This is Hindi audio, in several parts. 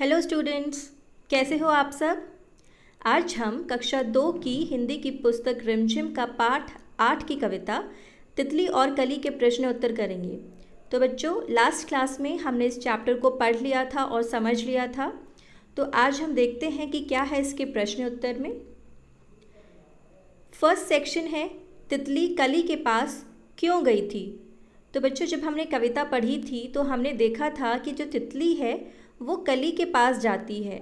हेलो स्टूडेंट्स, कैसे हो आप सब। आज हम कक्षा 2 की हिंदी की पुस्तक रिमझिम का पाठ 8 की कविता तितली और कली के प्रश्न उत्तर करेंगे। तो बच्चों, लास्ट क्लास में हमने इस चैप्टर को पढ़ लिया था और समझ लिया था। तो आज हम देखते हैं कि क्या है इसके प्रश्न उत्तर में। फर्स्ट सेक्शन है, तितली कली के पास क्यों गई थी। तो बच्चों, जब हमने कविता पढ़ी थी तो हमने देखा था कि जो तितली है वो कली के पास जाती है।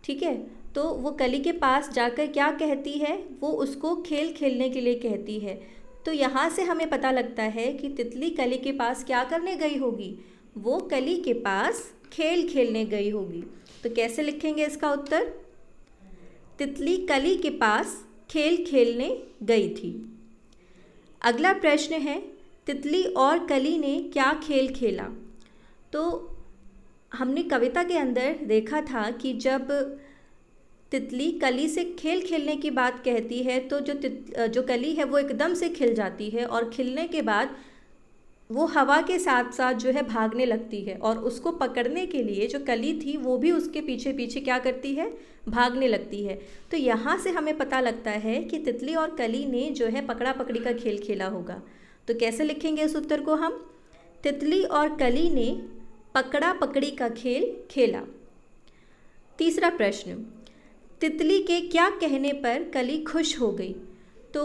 ठीक है, तो वो कली के पास जाकर क्या कहती है, वो उसको खेल खेलने के लिए कहती है। तो यहाँ से हमें पता लगता है कि तितली कली के पास क्या करने गई होगी, वो कली के पास खेल खेलने गई होगी। तो कैसे लिखेंगे इसका उत्तर, तितली कली के पास खेल खेलने गई थी। अगला प्रश्न है, तितली और कली ने क्या खेल खेला। तो हमने कविता के अंदर देखा था कि जब तितली कली से खेल खेलने की बात कहती है तो जो कली है वो एकदम से खिल जाती है और खिलने के बाद वो हवा के साथ साथ जो है भागने लगती है और उसको पकड़ने के लिए जो कली थी वो भी उसके पीछे पीछे क्या करती है, भागने लगती है। तो यहाँ से हमें पता लगता है कि तितली और कली ने जो है पकड़ा पकड़ी का खेल खेला होगा। तो कैसे लिखेंगे इस उत्तर को हम, तितली और कली ने पकड़ा पकड़ी का खेल खेला। तीसरा प्रश्न, तितली के क्या कहने पर कली खुश हो गई। तो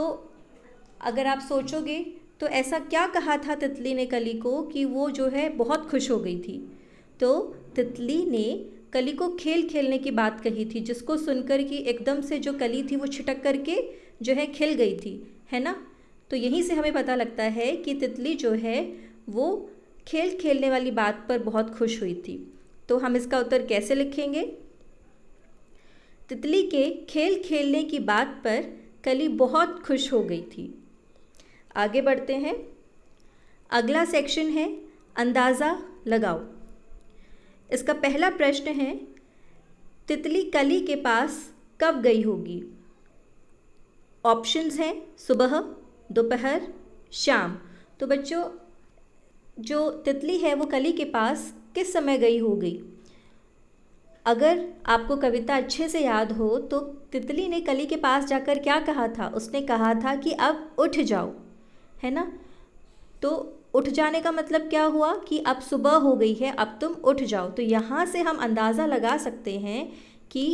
अगर आप सोचोगे तो ऐसा क्या कहा था तितली ने कली को कि वो जो है बहुत खुश हो गई थी। तो तितली ने कली को खेल खेलने की बात कही थी, जिसको सुनकर कि एकदम से जो कली थी वो छिटक करके जो है खिल गई थी, है ना। तो यहीं से हमें पता लगता है कि तितली जो है वो खेल खेलने वाली बात पर बहुत खुश हुई थी। तो हम इसका उत्तर कैसे लिखेंगे, तितली के खेल खेलने की बात पर कली बहुत खुश हो गई थी। आगे बढ़ते हैं। अगला सेक्शन है, अंदाज़ा लगाओ। इसका पहला प्रश्न है, तितली कली के पास कब गई होगी। ऑप्शंस हैं सुबह, दोपहर, शाम। तो बच्चों, जो तितली है वो कली के पास किस समय गई होगी। अगर आपको कविता अच्छे से याद हो तो तितली ने कली के पास जाकर क्या कहा था, उसने कहा था कि अब उठ जाओ, है ना। तो उठ जाने का मतलब क्या हुआ कि अब सुबह हो गई है, अब तुम उठ जाओ। तो यहाँ से हम अंदाज़ा लगा सकते हैं कि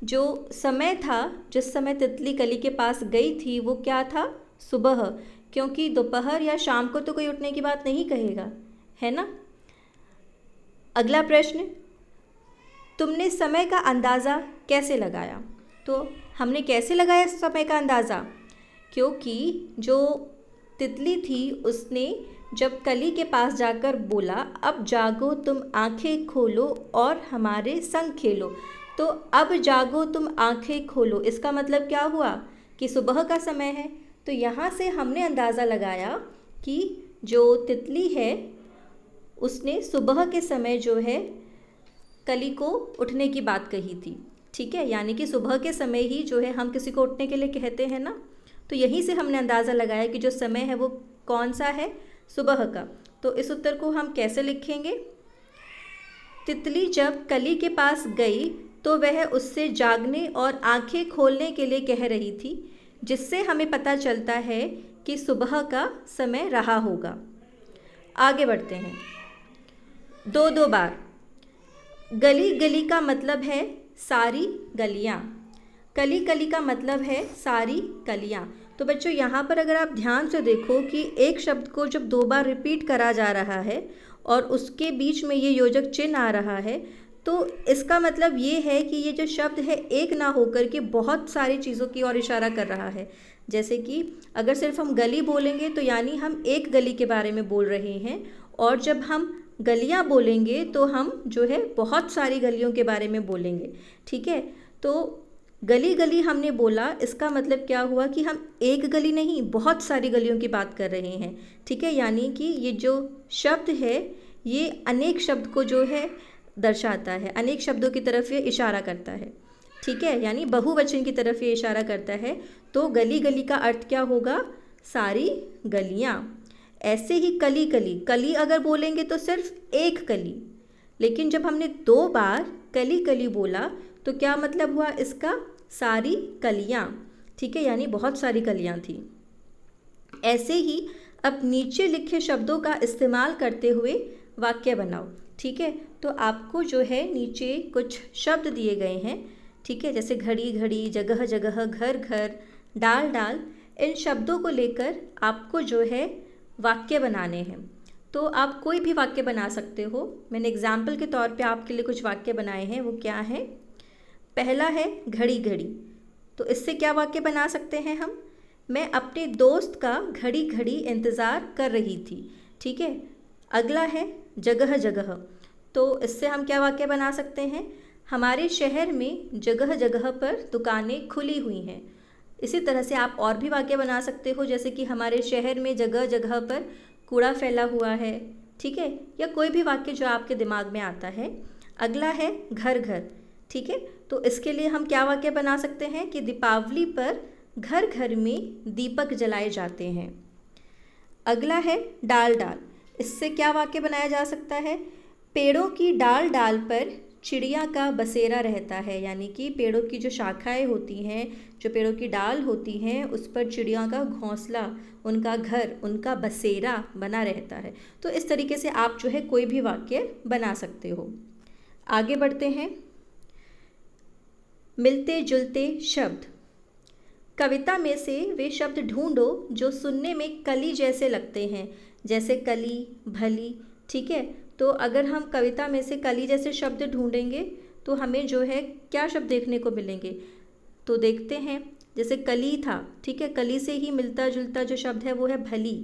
जो समय था जिस समय तितली कली के पास गई थी वो क्या था, सुबह, क्योंकि दोपहर या शाम को तो कोई उठने की बात नहीं कहेगा, है ना। अगला प्रश्न, तुमने समय का अंदाज़ा कैसे लगाया। तो हमने कैसे लगाया समय का अंदाज़ा, क्योंकि जो तितली थी उसने जब कली के पास जाकर बोला अब जागो तुम आंखें खोलो और हमारे संग खेलो। तो अब जागो तुम आंखें खोलो, इसका मतलब क्या हुआ कि सुबह का समय है। तो यहाँ से हमने अंदाज़ा लगाया कि जो तितली है उसने सुबह के समय जो है कली को उठने की बात कही थी। ठीक है, यानी कि सुबह के समय ही जो है हम किसी को उठने के लिए कहते हैं ना। तो यहीं से हमने अंदाज़ा लगाया कि जो समय है वो कौन सा है, सुबह का। तो इस उत्तर को हम कैसे लिखेंगे, तितली जब कली के पास गई तो वह उससे जागने और आंखें खोलने के लिए कह रही थी, जिससे हमें पता चलता है कि सुबह का समय रहा होगा। आगे बढ़ते हैं। दो दो बार, गली गली का मतलब है सारी गलियाँ, कली कली का मतलब है सारी कलियाँ। तो बच्चों, यहाँ पर अगर आप ध्यान से देखो कि एक शब्द को जब दो बार रिपीट करा जा रहा है और उसके बीच में ये योजक चिन्ह आ रहा है, तो इसका मतलब ये है कि ये जो शब्द है एक ना होकर के बहुत सारी चीज़ों की ओर इशारा कर रहा है। जैसे कि अगर सिर्फ हम गली बोलेंगे तो यानी हम एक गली के बारे में बोल रहे हैं, और जब हम गलियाँ बोलेंगे तो हम जो है बहुत सारी गलियों के बारे में बोलेंगे। ठीक है, तो गली गली हमने बोला, इसका मतलब क्या हुआ कि हम एक गली नहीं बहुत सारी गलियों की बात कर रहे हैं। ठीक है, यानी कि ये जो शब्द है ये अनेक शब्द को जो है दर्शाता है, अनेक शब्दों की तरफ ये इशारा करता है। ठीक है, यानी बहुवचन की तरफ ये इशारा करता है। तो गली गली का अर्थ क्या होगा, सारी गलियाँ। ऐसे ही कली कली, कली अगर बोलेंगे तो सिर्फ एक कली, लेकिन जब हमने 2 बार कली कली बोला तो क्या मतलब हुआ इसका? सारी कलियाँ, ठीक है, यानी बहुत सारी कलियाँ थी। ऐसे ही अब नीचे लिखे शब्दों का इस्तेमाल करते हुए वाक्य बनाओ, ठीक है। तो आपको जो है नीचे कुछ शब्द दिए गए हैं, ठीक है, जैसे घड़ी घड़ी, जगह जगह, घर घर, डाल डाल। इन शब्दों को लेकर आपको जो है वाक्य बनाने हैं। तो आप कोई भी वाक्य बना सकते हो। मैंने एग्जाम्पल के तौर पे आपके लिए कुछ वाक्य बनाए हैं। वो क्या है? पहला है घड़ी घड़ी, तो इससे क्या वाक्य बना सकते हैं हम? मैं अपने दोस्त का घड़ी घड़ी इंतज़ार कर रही थी, ठीक है। अगला है जगह जगह, तो इससे हम क्या वाक्य बना सकते हैं? हमारे शहर में जगह जगह पर दुकानें खुली हुई हैं। इसी तरह से आप और भी वाक्य बना सकते हो, जैसे कि हमारे शहर में जगह जगह पर कूड़ा फैला हुआ है, ठीक है, या कोई भी वाक्य जो आपके दिमाग में आता है। अगला है घर घर, ठीक है, तो इसके लिए हम क्या वाक्य बना सकते हैं कि दीपावली पर घर घर में दीपक जलाए जाते हैं। अगला है डाल डाल, इससे क्या वाक्य बनाया जा सकता है? पेड़ों की डाल डाल पर चिड़िया का बसेरा रहता है, यानी कि पेड़ों की जो शाखाएं होती हैं, जो पेड़ों की डाल होती हैं, उस पर चिड़िया का घोंसला, उनका घर, उनका बसेरा बना रहता है। तो इस तरीके से आप जो है कोई भी वाक्य बना सकते हो। आगे बढ़ते हैं। मिलते जुलते शब्द। कविता में से वे शब्द ढूंढो जो सुनने में कली जैसे लगते हैं, जैसे कली, भली, ठीक है। तो अगर हम कविता में से कली जैसे शब्द ढूंढेंगे तो हमें जो है क्या शब्द देखने को मिलेंगे? तो देखते हैं, जैसे कली था, ठीक है, कली से ही मिलता जुलता जो शब्द है वो है भली,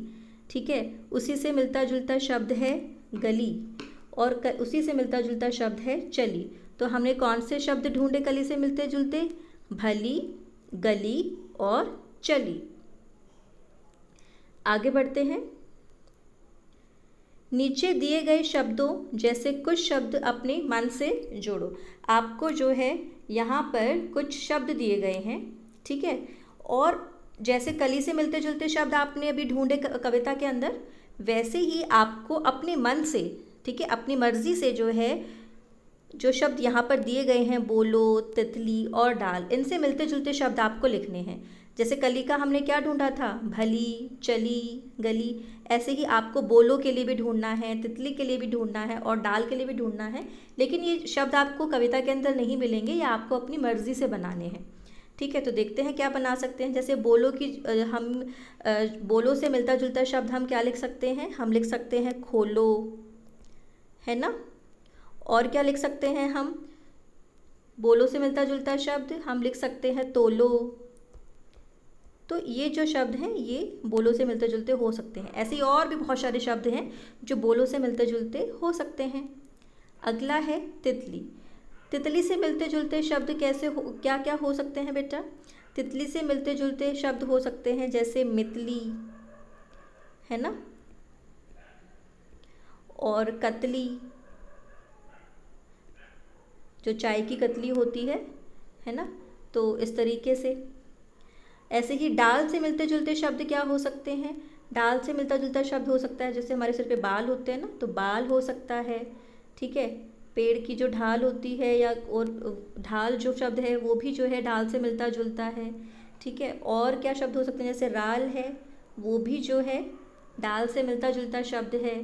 ठीक है। उसी से मिलता जुलता शब्द है गली, और उसी से मिलता जुलता शब्द है चली। तो हमने कौन से शब्द ढूंढे कली से मिलते जुलते? भली, गली और चली। आगे बढ़ते हैं। नीचे दिए गए शब्दों जैसे कुछ शब्द अपने मन से जोड़ो। आपको जो है यहाँ पर कुछ शब्द दिए गए हैं, ठीक है, और जैसे कली से मिलते जुलते शब्द आपने अभी ढूंढे कविता के अंदर, वैसे ही आपको अपने मन से, ठीक है, अपनी मर्जी से जो है जो शब्द यहाँ पर दिए गए हैं, बोलो, तितली और डाल, इनसे मिलते जुलते शब्द आपको लिखने हैं। जैसे कली का हमने क्या ढूंढा था? भली, चली, गली। ऐसे ही आपको बोलो के लिए भी ढूंढना है, तितली के लिए भी ढूंढना है और डाल के लिए भी ढूंढना है। लेकिन ये शब्द आपको कविता के अंदर नहीं मिलेंगे, या आपको अपनी मर्जी से बनाने हैं, ठीक है। तो देखते हैं क्या बना सकते हैं। जैसे बोलो की हम बोलो से मिलता जुलता शब्द हम क्या लिख सकते हैं? हम लिख सकते हैं खोलो, है ना। और क्या लिख सकते हैं हम? बोलो से मिलता जुलता शब्द हम लिख सकते हैं तोलो। तो ये जो शब्द हैं ये बोलो से मिलते जुलते हो सकते हैं। ऐसे ही और भी बहुत सारे शब्द हैं जो बोलो से मिलते जुलते हो सकते हैं। अगला है तितली। तितली से मिलते जुलते शब्द कैसे हो, क्या क्या हो सकते हैं बेटा? तितली से मिलते जुलते शब्द हो सकते हैं जैसे मितली, है ना, और कतली, जो चाय की कतली होती है ना। तो इस तरीके से। ऐसे ही डाल से मिलते जुलते शब्द क्या हो सकते हैं? डाल से मिलता जुलता शब्द हो सकता है, जैसे हमारे सिर पे बाल होते हैं ना, तो बाल हो सकता है, ठीक है। पेड़ की जो ढाल होती है, या और ढाल जो शब्द है वो भी जो है ढाल से मिलता जुलता है, ठीक है। और क्या शब्द हो सकते हैं? जैसे राल है, वो भी जो है डाल से मिलता जुलता शब्द है,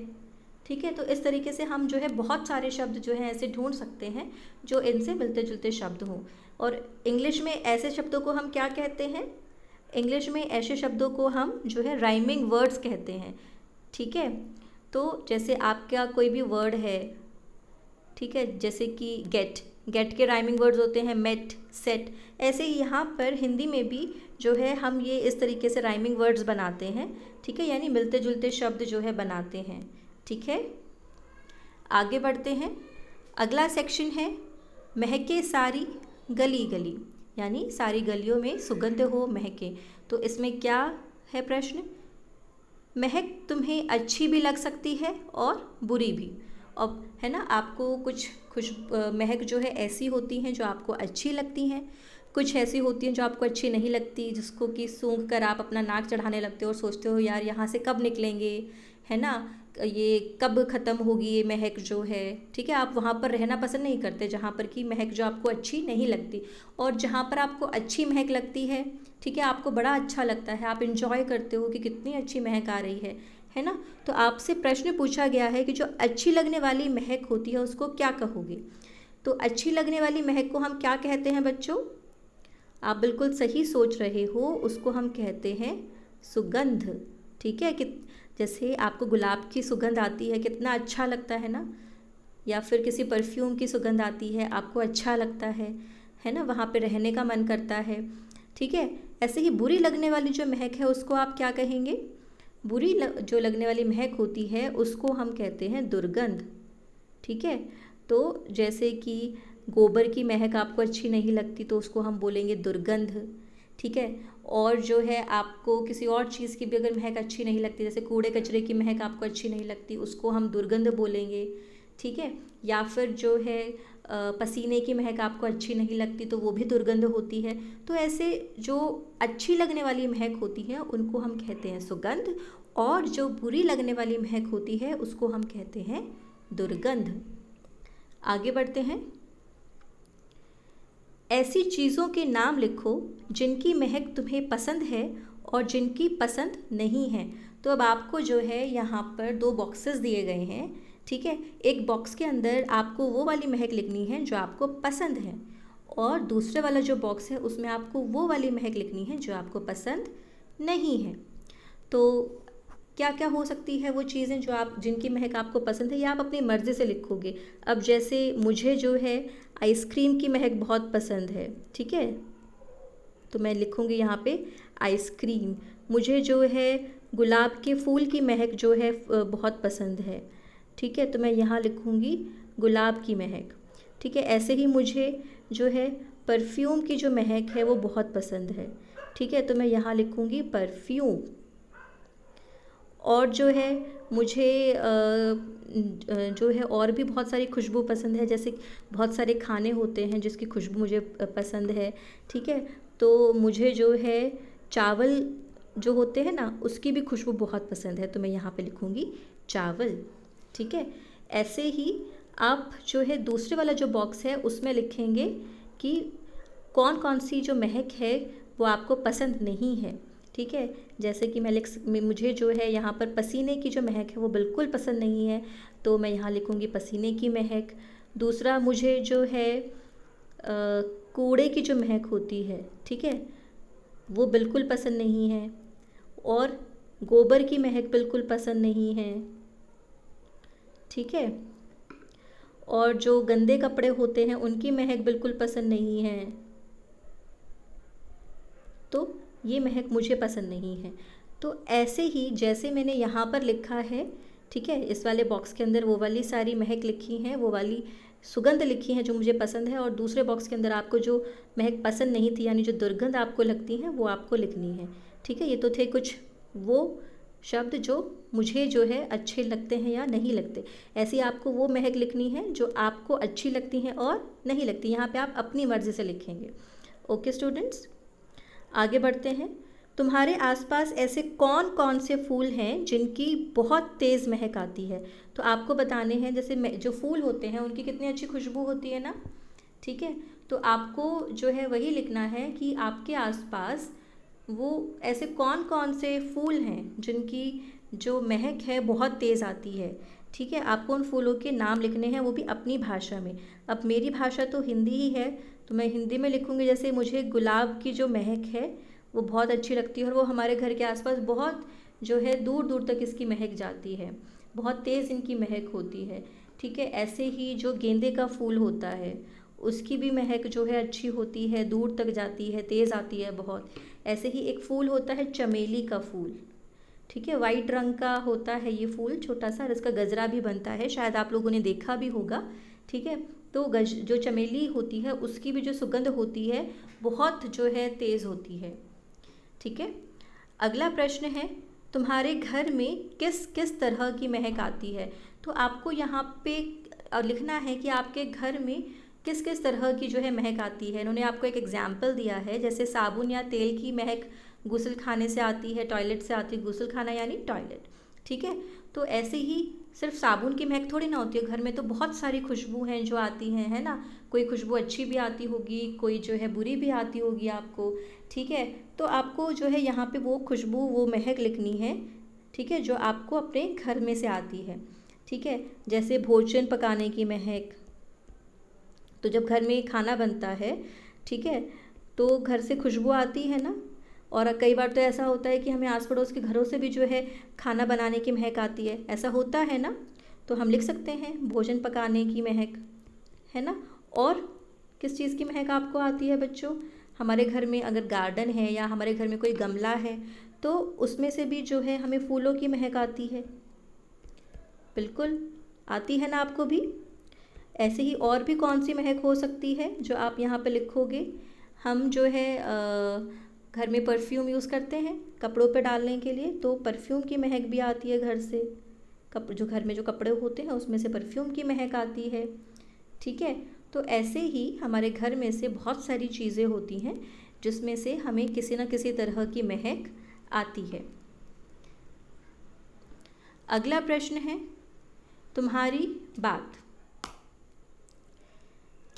ठीक है। तो इस तरीके से हम जो है बहुत सारे शब्द जो हैं ऐसे ढूंढ सकते हैं जो इनसे मिलते जुलते शब्द हों। और इंग्लिश में ऐसे शब्दों को हम क्या कहते हैं? इंग्लिश में ऐसे शब्दों को हम जो है राइमिंग वर्ड्स कहते हैं, ठीक है। तो जैसे आपका कोई भी वर्ड है, ठीक है, जैसे कि गेट, गेट के राइमिंग वर्ड्स होते हैं मेट, सेट। ऐसे ही यहाँ पर हिंदी में भी जो है हम ये इस तरीके से राइमिंग वर्ड्स बनाते हैं, ठीक है, यानी मिलते जुलते शब्द जो है बनाते हैं, ठीक है। आगे बढ़ते हैं। अगला सेक्शन है महके सारी गली गली, यानी सारी गलियों में सुगंध हो, महके। तो इसमें क्या है प्रश्न? महक तुम्हें अच्छी भी लग सकती है और बुरी भी। अब है ना, आपको कुछ महक जो है ऐसी होती हैं जो आपको अच्छी लगती हैं, कुछ ऐसी होती हैं जो आपको अच्छी नहीं लगती, जिसको कि सूंघ कर आप अपना नाक चढ़ाने लगते हो और सोचते हो यार यहाँ से कब निकलेंगे, है ना। ये कब ख़त्म होगी ये महक जो है, ठीक है। आप वहाँ पर रहना पसंद नहीं करते जहाँ पर की महक जो आपको अच्छी नहीं लगती, और जहाँ पर आपको अच्छी महक लगती है, ठीक है, आपको बड़ा अच्छा लगता है, आप इंजॉय करते हो कि कितनी अच्छी महक आ रही है ना। तो आपसे प्रश्न पूछा गया है कि जो अच्छी लगने वाली महक होती है उसको क्या कहोगे। तो अच्छी लगने वाली महक को हम क्या कहते हैं बच्चों? आप बिल्कुल सही सोच रहे हो, उसको हम कहते हैं सुगंध, ठीक है। कि जैसे आपको गुलाब की सुगंध आती है, कितना अच्छा लगता है ना, या फिर किसी परफ्यूम की सुगंध आती है, आपको अच्छा लगता है ना, वहाँ पे रहने का मन करता है, ठीक है। ऐसे ही बुरी लगने वाली जो महक है उसको आप क्या कहेंगे? जो लगने वाली महक होती है उसको हम कहते हैं दुर्गंध, ठीक है। तो जैसे कि गोबर की महक आपको अच्छी नहीं लगती तो उसको हम बोलेंगे दुर्गंध, ठीक है। और जो है आपको किसी और चीज़ की भी अगर महक अच्छी नहीं लगती, जैसे कूड़े कचरे की महक आपको अच्छी नहीं लगती, उसको हम दुर्गंध बोलेंगे, ठीक है। या फिर जो है पसीने की महक आपको अच्छी नहीं लगती तो वो भी दुर्गंध होती है। तो ऐसे जो अच्छी लगने वाली महक होती है उनको हम कहते हैं सुगंध, और जो बुरी लगने वाली महक होती है उसको हम कहते हैं दुर्गंध। आगे बढ़ते हैं। ऐसी चीज़ों के नाम लिखो जिनकी महक तुम्हें पसंद है और जिनकी पसंद नहीं है। तो अब आपको जो है यहाँ पर 2 बॉक्सेस दिए गए हैं, ठीक है। एक बॉक्स के अंदर आपको वो वाली महक लिखनी है जो आपको पसंद है, और दूसरे वाला जो बॉक्स है उसमें आपको वो वाली महक लिखनी है जो आपको पसंद नहीं है। तो क्या क्या हो सकती है वो चीज़ें जो जिनकी महक आपको पसंद है, या आप अपनी मर्ज़ी से लिखोगे। अब जैसे मुझे जो है आइसक्रीम की महक बहुत पसंद है, ठीक है, तो मैं लिखूँगी यहाँ पे आइसक्रीम। मुझे जो है गुलाब के फूल की महक जो है बहुत पसंद है, ठीक है, तो मैं यहाँ लिखूँगी गुलाब की महक, ठीक है। ऐसे ही मुझे जो है परफ्यूम की जो महक है वो बहुत पसंद है, ठीक है, तो मैं यहाँ लिखूँगी परफ्यूम। और जो है मुझे जो है और भी बहुत सारी खुशबू पसंद है, जैसे बहुत सारे खाने होते हैं जिसकी खुशबू मुझे पसंद है, ठीक है। तो मुझे जो है चावल जो होते हैं ना उसकी भी खुशबू बहुत पसंद है, तो मैं यहाँ पे लिखूँगी चावल, ठीक है। ऐसे ही आप जो है दूसरे वाला जो बॉक्स है उसमें लिखेंगे कि कौन कौन सी जो महक है वो आपको पसंद नहीं है, ठीक है। जैसे कि मुझे जो है यहाँ पर पसीने की जो महक है वो बिल्कुल पसंद नहीं है, तो मैं यहाँ लिखूँगी पसीने की महक। दूसरा, मुझे जो है कूड़े की जो महक होती है, ठीक है, वो बिल्कुल पसंद नहीं है। और गोबर की महक बिल्कुल पसंद नहीं है, ठीक है। और जो गंदे कपड़े होते हैं उनकी महक बिल्कुल पसंद नहीं है, तो ये महक मुझे पसंद नहीं है। तो ऐसे ही जैसे मैंने यहाँ पर लिखा है, ठीक है, इस वाले बॉक्स के अंदर वो वाली सारी महक लिखी हैं, वो वाली सुगंध लिखी है जो मुझे पसंद है, और दूसरे बॉक्स के अंदर आपको जो महक पसंद नहीं थी यानी जो दुर्गंध आपको लगती हैं वो आपको लिखनी है, ठीक है। ये तो थे कुछ वो शब्द जो मुझे जो है अच्छे लगते हैं या नहीं लगते। ऐसे ही आपको वो महक लिखनी है जो आपको अच्छी लगती हैं और नहीं लगती। यहाँ पे आप अपनी मर्ज़ी से लिखेंगे। ओके स्टूडेंट्स, आगे बढ़ते हैं। तुम्हारे आसपास ऐसे कौन कौन से फूल हैं जिनकी बहुत तेज़ महक आती है? तो आपको बताने हैं, जैसे जो फूल होते हैं उनकी कितनी अच्छी खुशबू होती है ना, ठीक है। तो आपको जो है वही लिखना है कि आपके आसपास वो ऐसे कौन कौन से फूल हैं जिनकी जो महक है बहुत तेज़ आती है, ठीक है। आपको उन फूलों के नाम लिखने हैं, वो भी अपनी भाषा में। अब मेरी भाषा तो हिंदी ही है, तो मैं हिंदी में लिखूँगी। जैसे मुझे गुलाब की जो महक है वो बहुत अच्छी लगती है, और वो हमारे घर के आसपास बहुत जो है दूर दूर तक इसकी महक जाती है, बहुत तेज़ इनकी महक होती है, ठीक है। ऐसे ही जो गेंदे का फूल होता है उसकी भी महक जो है अच्छी होती है, दूर तक जाती है, तेज़ आती है बहुत। ऐसे ही एक फूल होता है चमेली का फूल, ठीक है, वाइट रंग का होता है ये फूल, छोटा सा, और इसका गजरा भी बनता है, शायद आप लोगों ने देखा भी होगा, ठीक है। तो जो चमेली होती है उसकी भी जो सुगंध होती है बहुत जो है तेज़ होती है, ठीक है। अगला प्रश्न है, तुम्हारे घर में किस किस तरह की महक आती है? तो आपको यहाँ पे लिखना है कि आपके घर में किस किस तरह की जो है महक आती है। इन्होंने आपको एक एग्जाम्पल दिया है, जैसे साबुन या तेल की महक गुसल खाने से आती है, टॉयलेट से आती है, गुसल खाना यानी टॉयलेट, ठीक है। तो ऐसे ही सिर्फ साबुन की महक थोड़ी ना होती है, घर में तो बहुत सारी खुशबू हैं जो आती हैं, है ना। कोई खुशबू अच्छी भी आती होगी, कोई जो है बुरी भी आती होगी आपको, ठीक है। तो आपको जो है यहाँ पे वो खुशबू, वो महक लिखनी है, ठीक है, जो आपको अपने घर में से आती है, ठीक है। जैसे भोजन पकाने की महक, तो जब घर में खाना बनता है, ठीक है, तो घर से खुशबू आती है ना। और कई बार तो ऐसा होता है कि हमें आस पड़ोस के घरों से भी जो है खाना बनाने की महक आती है, ऐसा होता है ना। तो हम लिख सकते हैं भोजन पकाने की महक, है ना। और किस चीज़ की महक आपको आती है बच्चों? हमारे घर में अगर गार्डन है या हमारे घर में कोई गमला है तो उसमें से भी जो है हमें फूलों की महक आती है, बिल्कुल आती है ना आपको भी। ऐसे ही और भी कौन सी महक हो सकती है जो आप यहाँ पे लिखोगे? हम जो है घर में परफ्यूम यूज़ करते हैं कपड़ों पे डालने के लिए, तो परफ्यूम की महक भी आती है घर से। जो घर में जो कपड़े होते हैं उसमें से परफ्यूम की महक आती है, ठीक है। तो ऐसे ही हमारे घर में से बहुत सारी चीज़ें होती हैं जिसमें से हमें किसी न किसी तरह की महक आती है। अगला प्रश्न है तुम्हारी बात।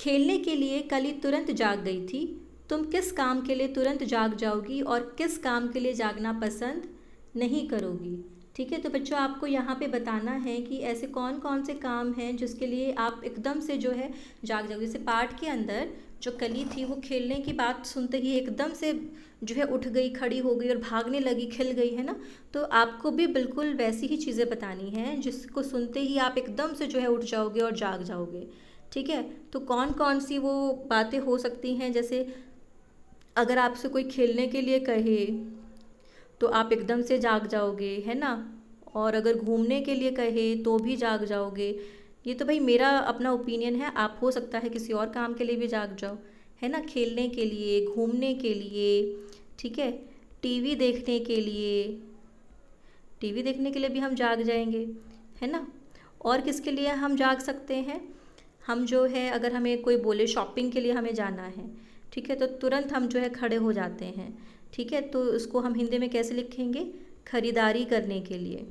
खेलने के लिए कली तुरंत जाग गई थी, तुम किस काम के लिए तुरंत जाग जाओगी और किस काम के लिए जागना पसंद नहीं करोगी? ठीक है, तो बच्चों आपको यहाँ पे बताना है कि ऐसे कौन कौन से काम हैं जिसके लिए आप एकदम से जो है जाग जाओगे। जैसे पाठ के अंदर जो कली थी वो खेलने की बात सुनते ही एकदम से जो है उठ गई, खड़ी हो गई और भागने लगी, खिल गई, है ना। तो आपको भी बिल्कुल वैसी ही चीज़ें बतानी हैं जिसको सुनते ही आप एकदम से जो है उठ जाओगे और जाग जाओगे, ठीक है। तो कौन कौन सी वो बातें हो सकती हैं? जैसे अगर आपसे कोई खेलने के लिए कहे तो आप एकदम से जाग जाओगे, है ना। और अगर घूमने के लिए कहे तो भी जाग जाओगे। ये तो भाई मेरा अपना ओपिनियन है, आप हो सकता है किसी और काम के लिए भी जाग जाओ, है ना। खेलने के लिए, घूमने के लिए, ठीक है, टीवी देखने के लिए, टीवी देखने के लिए भी हम जाग जाएंगे, है ना। और किसके लिए हम जाग सकते हैं? हम जो है अगर हमें कोई बोले शॉपिंग के लिए हमें जाना है, ठीक है, तो तुरंत हम जो है खड़े हो जाते हैं, ठीक है। तो इसको हम हिंदी में कैसे लिखेंगे? खरीदारी करने के लिए,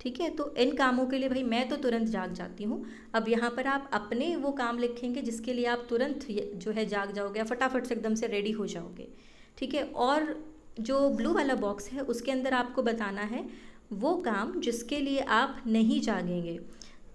ठीक है। तो इन कामों के लिए भाई मैं तो तुरंत जाग जाती हूँ। अब यहाँ पर आप अपने वो काम लिखेंगे जिसके लिए आप तुरंत जो है जाग जाओगे, फटाफट से एकदम से रेडी हो जाओगे, ठीक है। और जो ब्लू वाला बॉक्स है उसके अंदर आपको बताना है वो काम जिसके लिए आप नहीं जागेंगे,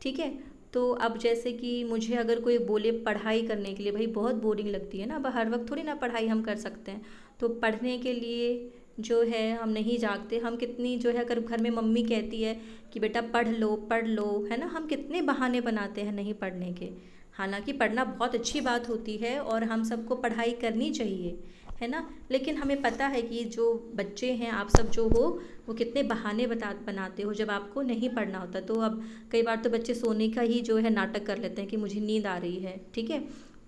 ठीक है। तो अब जैसे कि मुझे अगर कोई बोले पढ़ाई करने के लिए, भाई बहुत बोरिंग लगती है ना, अब हर वक्त थोड़ी ना पढ़ाई हम कर सकते हैं, तो पढ़ने के लिए जो है हम नहीं जागते। हम कितनी जो है अगर घर में मम्मी कहती है कि बेटा पढ़ लो, है ना, हम कितने बहाने बनाते हैं नहीं पढ़ने के। हालांकि पढ़ना बहुत अच्छी बात होती है और हम सबको पढ़ाई करनी चाहिए, है ना। लेकिन हमें पता है कि जो बच्चे हैं आप सब जो हो वो कितने बहाने बनाते हो जब आपको नहीं पढ़ना होता। तो अब कई बार तो बच्चे सोने का ही जो है नाटक कर लेते हैं कि मुझे नींद आ रही है, ठीक है।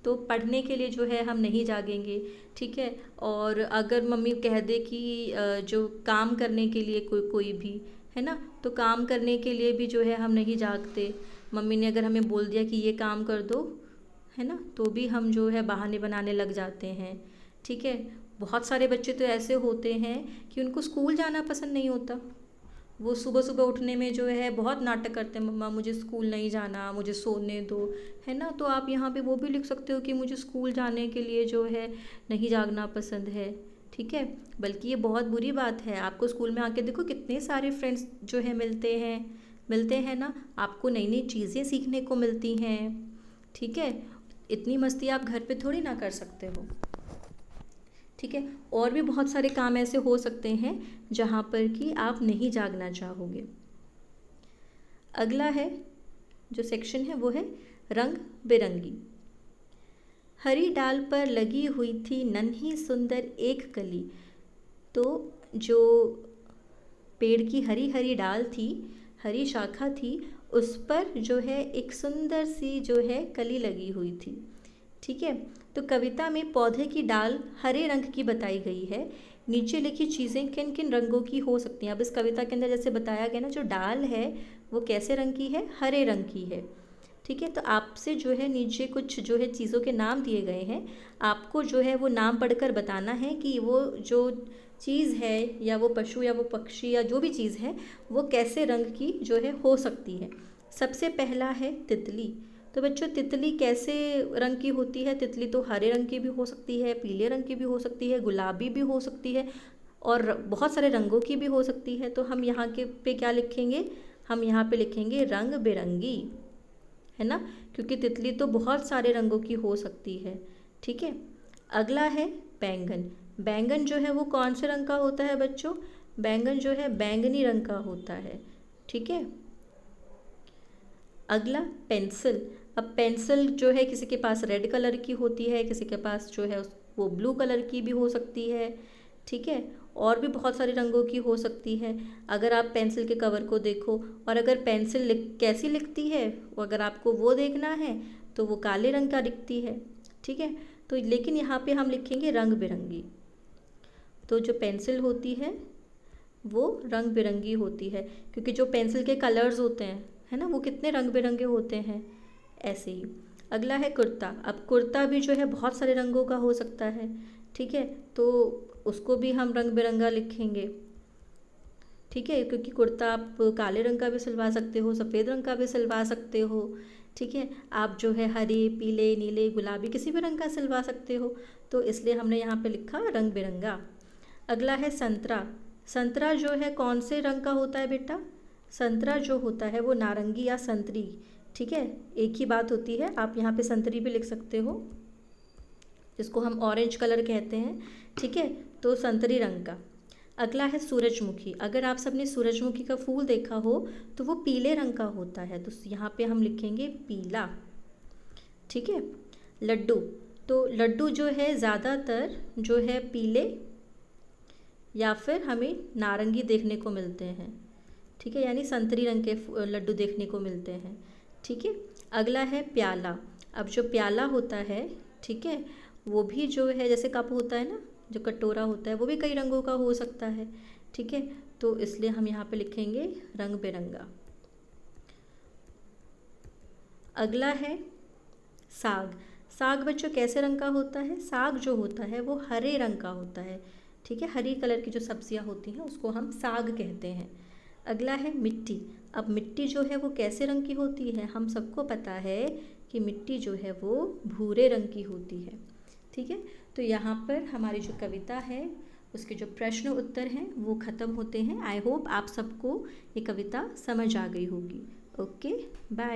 तो पढ़ने के लिए जो है हम नहीं जागेंगे, ठीक है। और अगर मम्मी कह दे कि जो काम करने के लिए कोई भी, है ना, तो काम करने के लिए भी जो है हम नहीं जागते। मम्मी ने अगर हमें बोल दिया कि ये काम कर दो, है ना, तो भी हम जो है बहाने बनाने लग जाते हैं, ठीक है। बहुत सारे बच्चे तो ऐसे होते हैं कि उनको स्कूल जाना पसंद नहीं होता। वो सुबह सुबह उठने में जो है बहुत नाटक करते हैं, मम्मा मुझे स्कूल नहीं जाना, मुझे सोने दो, है ना। तो आप यहाँ पे वो भी लिख सकते हो कि मुझे स्कूल जाने के लिए जो है नहीं जागना पसंद है, ठीक है। बल्कि ये बहुत बुरी बात है। आपको स्कूल में आके देखो कितने सारे फ्रेंड्स जो है मिलते हैं ना, आपको नई नई चीज़ें सीखने को मिलती हैं, ठीक है। इतनी मस्ती आप घर पे थोड़ी ना कर सकते हो, ठीक है। और भी बहुत सारे काम ऐसे हो सकते हैं जहाँ पर कि आप नहीं जागना चाहोगे। अगला है जो सेक्शन है वो है रंग बिरंगी। हरी डाल पर लगी हुई थी नन्ही सुंदर एक कली। तो जो पेड़ की हरी हरी डाल थी, हरी शाखा थी, उस पर जो है एक सुंदर सी जो है कली लगी हुई थी, ठीक है। तो कविता में पौधे की डाल हरे रंग की बताई गई है। नीचे लिखी चीज़ें किन किन रंगों की हो सकती हैं? अब इस कविता के अंदर जैसे बताया गया ना, जो डाल है वो कैसे रंग की है? हरे रंग की है, ठीक है। तो आपसे जो है नीचे कुछ जो है चीज़ों के नाम दिए गए हैं, आपको जो है वो नाम पढ़कर बताना है कि वो जो चीज़ है या वो पशु या वो पक्षी या जो भी चीज़ है वो कैसे रंग की जो है हो सकती है। सबसे पहला है तितली। तो बच्चों तितली कैसे रंग की होती है? तितली तो हरे रंग की भी हो सकती है, पीले रंग की भी हो सकती है, गुलाबी भी हो सकती है और बहुत सारे रंगों की भी हो सकती है। तो हम यहाँ के पे क्या लिखेंगे? हम यहाँ पे लिखेंगे रंग बिरंगी, है ना, क्योंकि तितली तो बहुत सारे रंगों की हो सकती है। ठीक है। अगला है बैंगन। बैंगन जो है वो कौन से रंग का होता है बच्चों? बैंगन जो है बैंगनी रंग का होता है। ठीक है। अगला पेंसिल। अब पेंसिल जो है किसी के पास रेड कलर की होती है, किसी के पास जो है वो ब्लू कलर की भी हो सकती है। ठीक है। और भी बहुत सारे रंगों की हो सकती है। अगर आप पेंसिल के कवर को देखो और अगर पेंसिल कैसी लिखती है, अगर आपको वो देखना है तो वो काले रंग का दिखती है। ठीक है। तो लेकिन यहाँ पे हम लिखेंगे रंग बिरंगी। तो जो पेंसिल होती है वो रंग बिरंगी होती है, क्योंकि जो पेंसिल के कलर्स होते हैं, है ना, वो कितने रंग बिरंगे होते हैं। ऐसे ही अगला है कुर्ता। अब कुर्ता भी जो है बहुत सारे रंगों का हो सकता है। ठीक है। तो उसको भी हम रंग बिरंगा लिखेंगे। ठीक है, क्योंकि कुर्ता आप काले रंग का भी सिलवा सकते हो, सफ़ेद रंग का भी सिलवा सकते हो। ठीक है। आप जो है हरे, पीले, नीले, गुलाबी किसी भी रंग का सिलवा सकते हो। तो इसलिए हमने यहाँ पे लिखा रंग बिरंगा। अगला है संतरा। संतरा जो है कौन से रंग का होता है बेटा? संतरा जो होता है वो नारंगी या संतरी। ठीक है, एक ही बात होती है। आप यहाँ पे संतरी भी लिख सकते हो, जिसको हम ऑरेंज कलर कहते हैं। ठीक है। तो संतरी रंग का। अगला है सूरजमुखी। अगर आप सबने सूरजमुखी का फूल देखा हो तो वो पीले रंग का होता है, तो यहाँ पे हम लिखेंगे पीला। ठीक है। लड्डू। तो लड्डू जो है ज़्यादातर जो है पीले या फिर हमें नारंगी देखने को मिलते हैं। ठीक है, यानी संतरी रंग के लड्डू देखने को मिलते हैं। ठीक है। अगला है प्याला। अब जो प्याला होता है, ठीक है, वो भी जो है जैसे कप होता है ना, जो कटोरा होता है, वो भी कई रंगों का हो सकता है। ठीक है। तो इसलिए हम यहाँ पे लिखेंगे रंग बिरंगा। अगला है साग। साग बच्चों कैसे रंग का होता है? साग जो होता है वो हरे रंग का होता है। ठीक है, हरी कलर की जो सब्जियां होती हैं उसको हम साग कहते हैं। अगला है मिट्टी। अब मिट्टी जो है वो कैसे रंग की होती है? हम सबको पता है कि मिट्टी जो है वो भूरे रंग की होती है। ठीक है। तो यहाँ पर हमारी जो कविता है उसके जो प्रश्न उत्तर हैं वो ख़त्म होते हैं। आई होप आप सबको ये कविता समझ आ गई होगी। Okay, bye.